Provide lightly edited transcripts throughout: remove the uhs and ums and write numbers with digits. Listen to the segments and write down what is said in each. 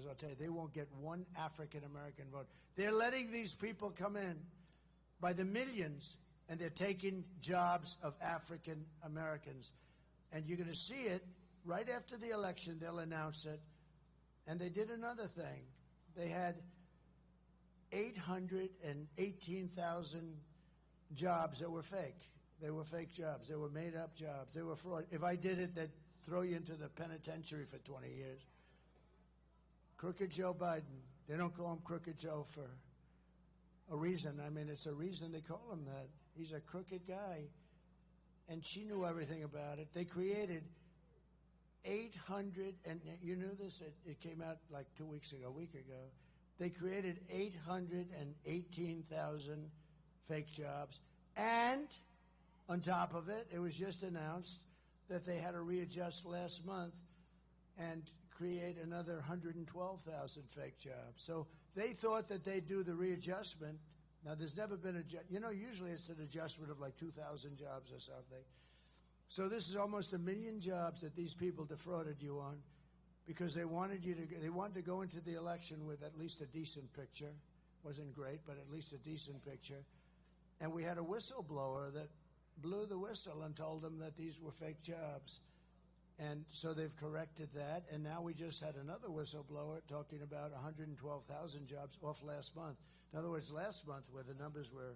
because I'll tell you, they won't get one African-American vote. They're letting these people come in by the millions, and they're taking jobs of African-Americans. And you're going to see it right after the election. They'll announce it. And they did another thing. They had 818,000 jobs that were fake. They were fake jobs. They were made-up jobs. They were fraud. If I did it, they'd throw you into the penitentiary for 20 years. Crooked Joe Biden. They don't call him Crooked Joe for a reason. I mean, it's a reason they call him that. He's a crooked guy. And she knew everything about it. They created 800, and you knew this? It came out like a week ago. They created 818,000 fake jobs. And on top of it, it was just announced that they had to readjust last month and create another 112,000 fake jobs. So they thought that they'd do the readjustment. Now, there's never been usually it's an adjustment of like 2,000 jobs or something. So this is almost 1 million jobs that these people defrauded you on because they wanted to go into the election with at least a decent picture. Wasn't great, but at least a decent picture. And we had a whistleblower that blew the whistle and told them that these were fake jobs. And so they've corrected that. And now we just had another whistleblower talking about 112,000 jobs off last month. In other words, last month where the numbers were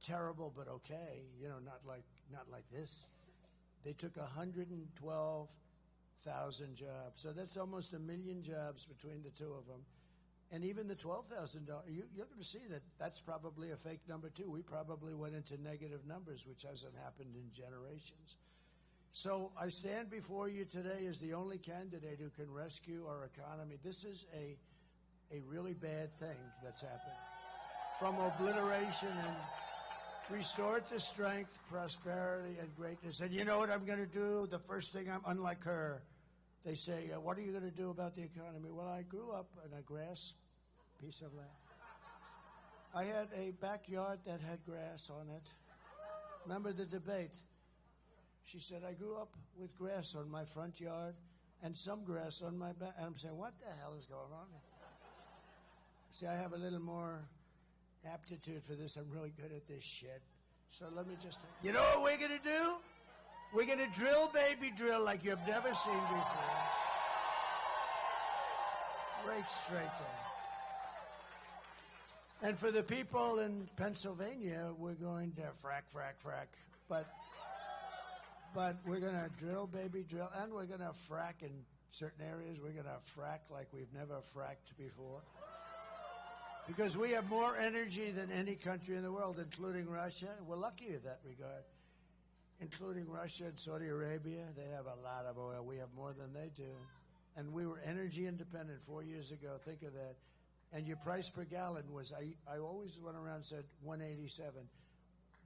terrible but okay, not like this, they took 112,000 jobs. So that's almost 1 million jobs between the two of them. And even the 12,000, you're going to see that that's probably a fake number too. We probably went into negative numbers, which hasn't happened in generations. So I stand before you today as the only candidate who can rescue our economy. This is a really bad thing that's happened. From obliteration and restore it to strength, prosperity, and greatness. And you know what I'm going to do? The first thing, unlike her, they say, what are you going to do about the economy? Well, I grew up in a grass piece of land. I had a backyard that had grass on it. Remember the debate? She said, I grew up with grass on my front yard and some grass on my back. And I'm saying, what the hell is going on? See, I have a little more aptitude for this. I'm really good at this shit. So let me just... You know what we're going to do? We're going to drill, baby, drill like you've never seen before. Right straight there. And for the people in Pennsylvania, we're going to frack. But we're going to drill, baby, drill. And we're going to frack in certain areas. We're going to frack like we've never fracked before. Because we have more energy than any country in the world, including Russia. We're lucky in that regard. Including Russia and Saudi Arabia. They have a lot of oil. We have more than they do. And we were energy independent 4 years ago. Think of that. And your price per gallon was, I always went around and said 187.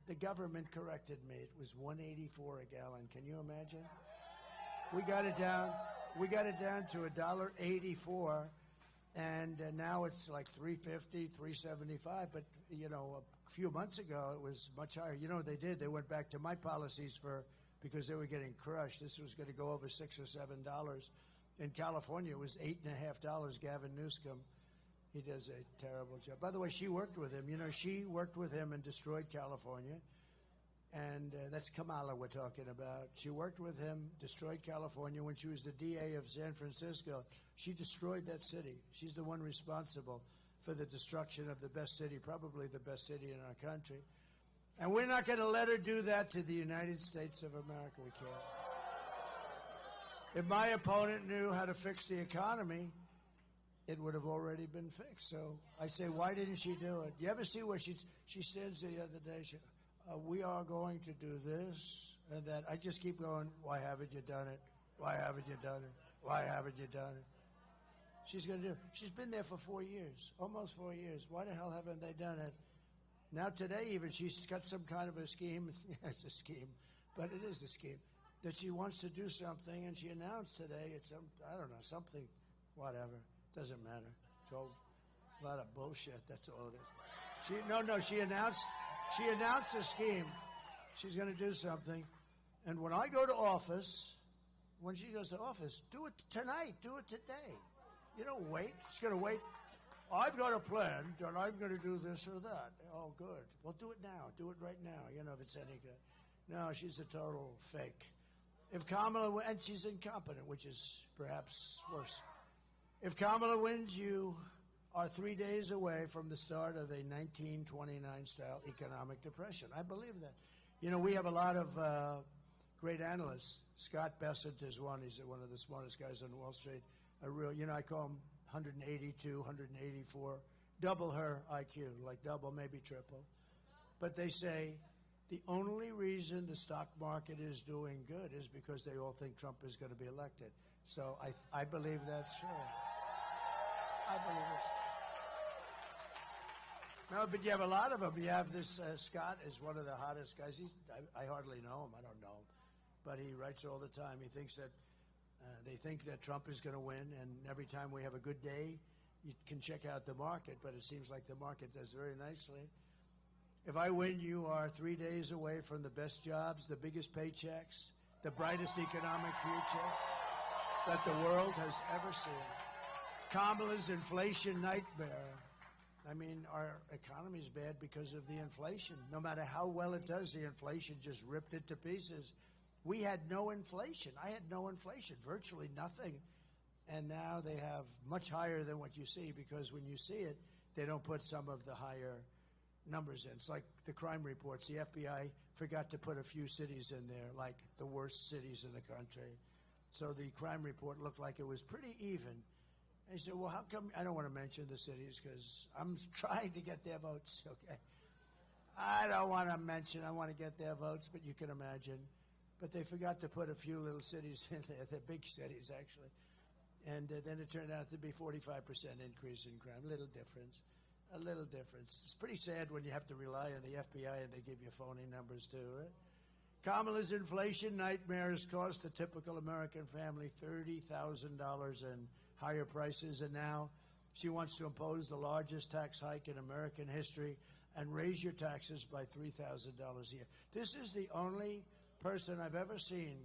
The government corrected me. It was 184 a gallon. Can you imagine? We got it down to $1.84. And now it's like $3.50, $3.75. But, a few months ago, it was much higher. You know what they did? They went back to my policies because they were getting crushed. This was going to go over $6 or $7. In California, it was $8.50. Gavin Newsom, he does a terrible job. By the way, she worked with him. She worked with him and destroyed California. And that's Kamala we're talking about. She worked with him, destroyed California. When she was the DA of San Francisco, she destroyed that city. She's the one responsible for the destruction of the best city, probably the best city in our country. And we're not going to let her do that to the United States of America. We can't. If my opponent knew how to fix the economy, it would have already been fixed. So I say, why didn't she do it? You ever see where she stands the other day? We are going to do this and that. I just keep going, why haven't you done it? Why haven't you done it? Why haven't you done it? She's going to do it. She's been there for 4 years, almost 4 years. Why the hell haven't they done it? Now today even, she's got some kind of a scheme. It's a scheme, but it is a scheme. That she wants to do something, and she announced today, I don't know, something, whatever. Doesn't matter. It's all a lot of bullshit, that's all it is. She announced a scheme. She's going to do something. And when she goes to office, do it tonight, do it today. Wait. She's going to wait. I've got a plan that I'm going to do this or that. Oh, good. Well, do it now. Do it right now, if it's any good. No, she's a total fake. If Kamala wins, and she's incompetent, which is perhaps worse. If Kamala wins, you are 3 days away from the start of a 1929-style economic depression. I believe that. We have a lot of great analysts. Scott Bessent is one. He's one of the smartest guys on Wall Street. I call him 182, 184, double her IQ, like double, maybe triple. But they say the only reason the stock market is doing good is because they all think Trump is going to be elected. So I believe that's true. I believe it's true. No, but you have a lot of them. You have this Scott is one of the hottest guys. I hardly know him. I don't know him. But he writes all the time. He thinks that they think that Trump is going to win, and every time we have a good day, you can check out the market, but it seems like the market does very nicely. If I win, you are 3 days away from the best jobs, the biggest paychecks, the brightest economic future that the world has ever seen. Kamala's inflation nightmare. I mean, our economy is bad because of the inflation. No matter how well it does, the inflation just ripped it to pieces. We had no inflation. I had no inflation, virtually nothing. And now they have much higher than what you see, because when you see it, they don't put some of the higher numbers in. It's like the crime reports. The FBI forgot to put a few cities in there, like the worst cities in the country. So the crime report looked like it was pretty even. And he said, well, how come? I don't want to mention the cities because I'm trying to get their votes, okay? I don't want to mention, I want to get their votes, but you can imagine. But they forgot to put a few little cities in there, the big cities, actually. And then it turned out to be 45% increase in crime. A little difference. It's pretty sad when you have to rely on the FBI and they give you phony numbers, too, right? Kamala's inflation nightmare has cost a typical American family $30,000 in higher prices, and now she wants to impose the largest tax hike in American history and raise your taxes by $3,000 a year. This is the only person I've ever seen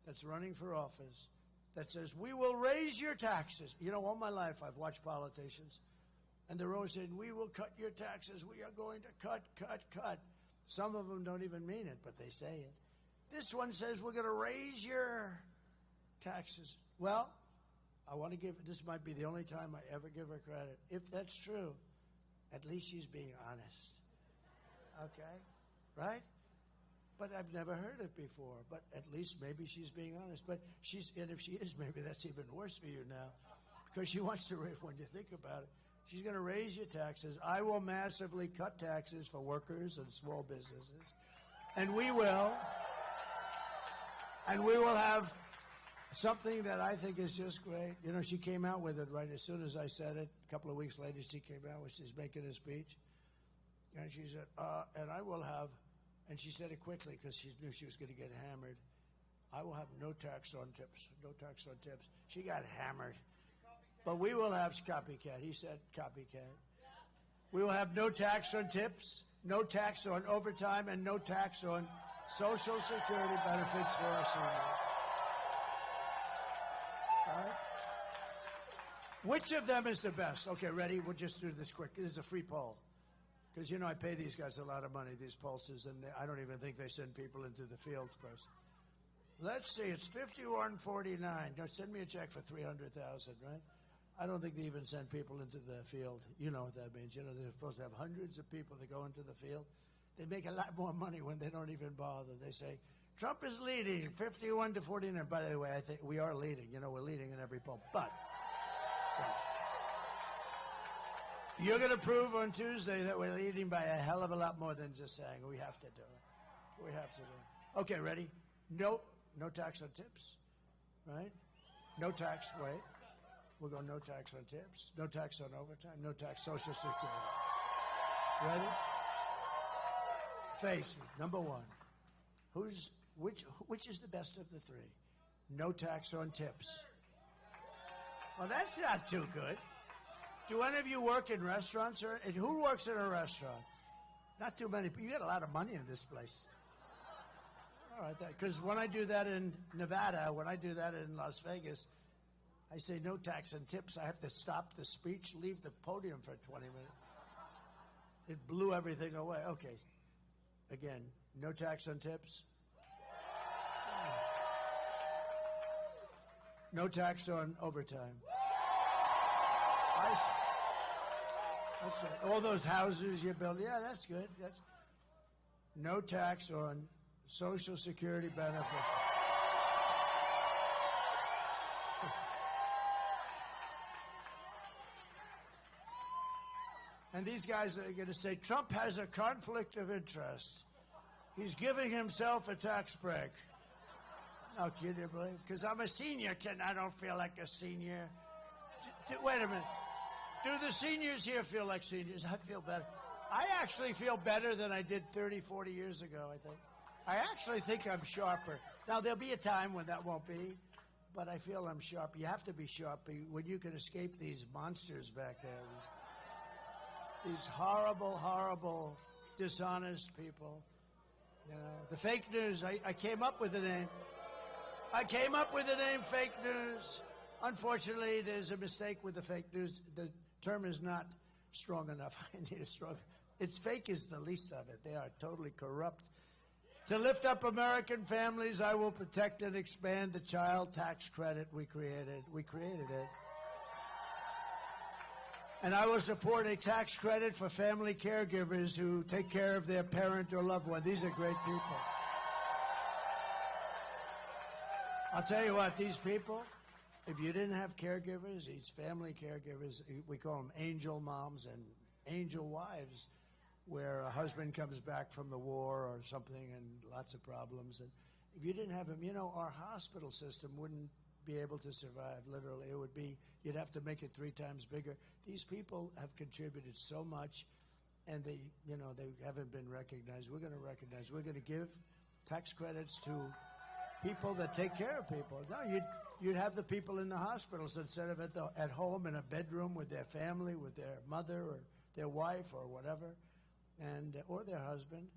that's running for office that says, we will raise your taxes. All my life I've watched politicians, and they're always saying, we will cut your taxes. We are going to cut. Some of them don't even mean it, but they say it. This one says, we're going to raise your taxes. Well, this might be the only time I ever give her credit. If that's true, at least she's being honest. Okay? Right? But I've never heard it before. But at least maybe she's being honest. And if she is, maybe that's even worse for you now. Because she wants to, when you think about it, she's going to raise your taxes. I will massively cut taxes for workers and small businesses. And we will have something that I think is just great. She came out with it right as soon as I said it. A couple of weeks later, she came out when she's making a speech. And she said, and I will have, and she said it quickly because she knew she was going to get hammered. I will have no tax on tips. No tax on tips. She got hammered. But we will have copycat. He said copycat. We will have no tax on tips, no tax on overtime, and no tax on Social Security benefits for our seniors. All right? Which of them is the best? Okay, ready? We'll just do this quick. This is a free poll. Because, I pay these guys a lot of money, these pollsters, and I don't even think they send people into the field first. Let's see, it's 51-49. Now, send me a check for $300,000, right? I don't think they even send people into the field. You know what that means. They're supposed to have hundreds of people that go into the field. They make a lot more money when they don't even bother. They say, Trump is leading 51-49. By the way, I think we are leading. We're leading in every poll. But you're going to prove on Tuesday that we're leading by a hell of a lot more than just saying. We have to do it. We have to do it. Okay, ready? No tax on tips, right? No tax, wait. We'll go no tax on tips, no tax on overtime, no tax Social Security. Ready? Face it, number one. Which is the best of the three? No tax on tips. Well, that's not too good. Do any of you work in restaurants? Who works in a restaurant? Not too many. You get a lot of money in this place. All right, because when I do that in Nevada, when I do that in Las Vegas, I say no tax on tips. I have to stop the speech, leave the podium for 20 minutes. It blew everything away. Okay. Again, no tax on tips. No tax on overtime. That's it. All those houses you build, yeah, that's good. That's no tax on Social Security benefits. And these guys are going to say, Trump has a conflict of interest. He's giving himself a tax break. No, can you believe? Because I'm a senior, I don't feel like a senior. Wait a minute. Do the seniors here feel like seniors? I feel better. I actually feel better than I did 30, 40 years ago, I think. I actually think I'm sharper. Now, there'll be a time when that won't be, but I feel I'm sharp. You have to be sharp when you can escape these monsters back there. These horrible, horrible, dishonest people. You know, the fake news, I came up with the name. I came up with the name fake news. Unfortunately, there's a mistake with the fake news. The term is not strong enough. I need a strong. It's fake is the least of it. They are totally corrupt. To lift up American families, I will protect and expand the child tax credit we created. We created it. And I will support a tax credit for family caregivers who take care of their parent or loved one. These are great people. I'll tell you what, these people, if you didn't have caregivers, these family caregivers, we call them angel moms and angel wives, where a husband comes back from the war or something and lots of problems. And if you didn't have them, you know, our hospital system wouldn't be able to survive, literally. It would be, you'd have to make it 3 times bigger. These people have contributed so much, and they haven't been recognized. We're going to recognize. We're going to give tax credits to people that take care of people. No, you'd have the people in the hospitals instead of at home in a bedroom with their family, with their mother or their wife or whatever, and or their husband.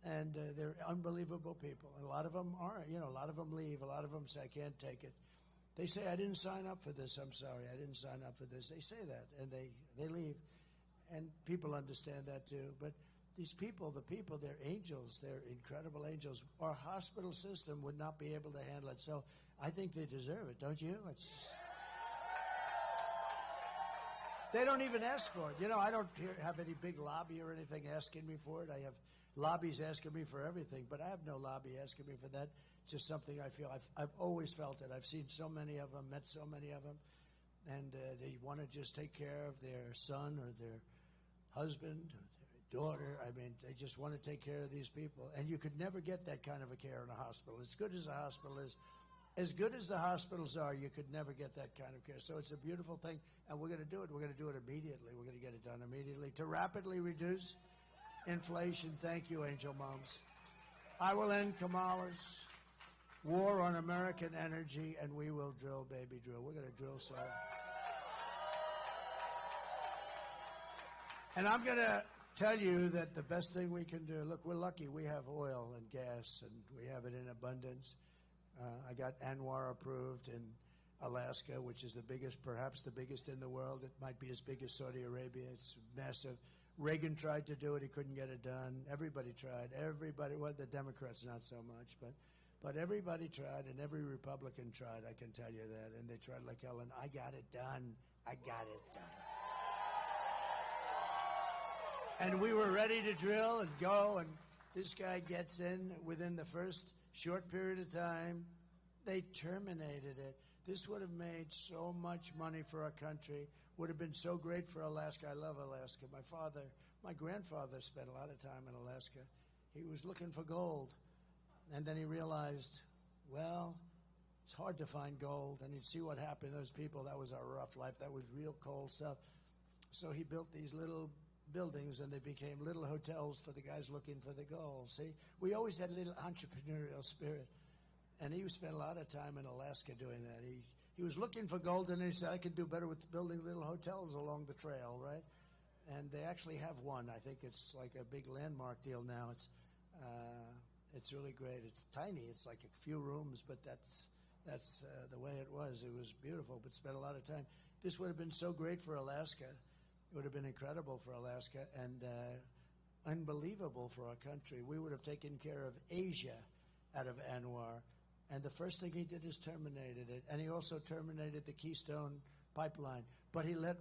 And they're unbelievable people. And a lot of them are, a lot of them leave. A lot of them say, I can't take it. They say, I didn't sign up for this. I'm sorry, I didn't sign up for this. They say that, and they leave. And people understand that too. But these people, they're angels. They're incredible angels. Our hospital system would not be able to handle it. So I think they deserve it, don't you? They don't even ask for it. I don't have any big lobby or anything asking me for it. I have lobbies asking me for everything, but I have no lobby asking me for that. It's just something I feel. I've always felt it. I've seen so many of them, met so many of them, and they want to just take care of their son or their husband or their daughter. I mean, they just want to take care of these people. And you could never get that kind of a care in a hospital. As good as a hospital is, as good as the hospitals are, you could never get that kind of care. So it's a beautiful thing, and we're going to do it. We're going to do it immediately. We're going to get it done immediately to rapidly reduce inflation. Thank you, Angel Moms. I will end Kamala's war on American energy, and we will drill, baby, drill. We're going to drill so. And I'm going to tell you that the best thing we can do, look, we're lucky. We have oil and gas, and we have it in abundance. I got ANWR approved in Alaska, which is the biggest, perhaps the biggest in the world. It might be as big as Saudi Arabia. It's massive. Reagan tried to do it. He couldn't get it done. Everybody tried. Everybody, well, the Democrats not so much, but everybody tried, and every Republican tried, I can tell you that. And they tried like hell, and I got it done. I got it done. And we were ready to drill and go, and this guy gets in within the first short period of time. They terminated it. This would have made so much money for our country. Would have been so great for Alaska. I love Alaska. My grandfather spent a lot of time in Alaska. He was looking for gold. And then he realized, well, it's hard to find gold. And he'd see what happened to those people. That was our rough life. That was real cold stuff. So he built these little buildings, and they became little hotels for the guys looking for the gold. See, we always had a little entrepreneurial spirit. And he spent a lot of time in Alaska doing that. He was looking for gold, and he said, I could do better with building little hotels along the trail, right? And they actually have one. I think it's like a big landmark deal now. It's really great. It's tiny. It's like a few rooms, but that's the way it was. It was beautiful, but spent a lot of time. This would have been so great for Alaska. It would have been incredible for Alaska and unbelievable for our country. We would have taken care of Asia out of Anwar. And the first thing he did is terminated it. And he also terminated the Keystone Pipeline. But he let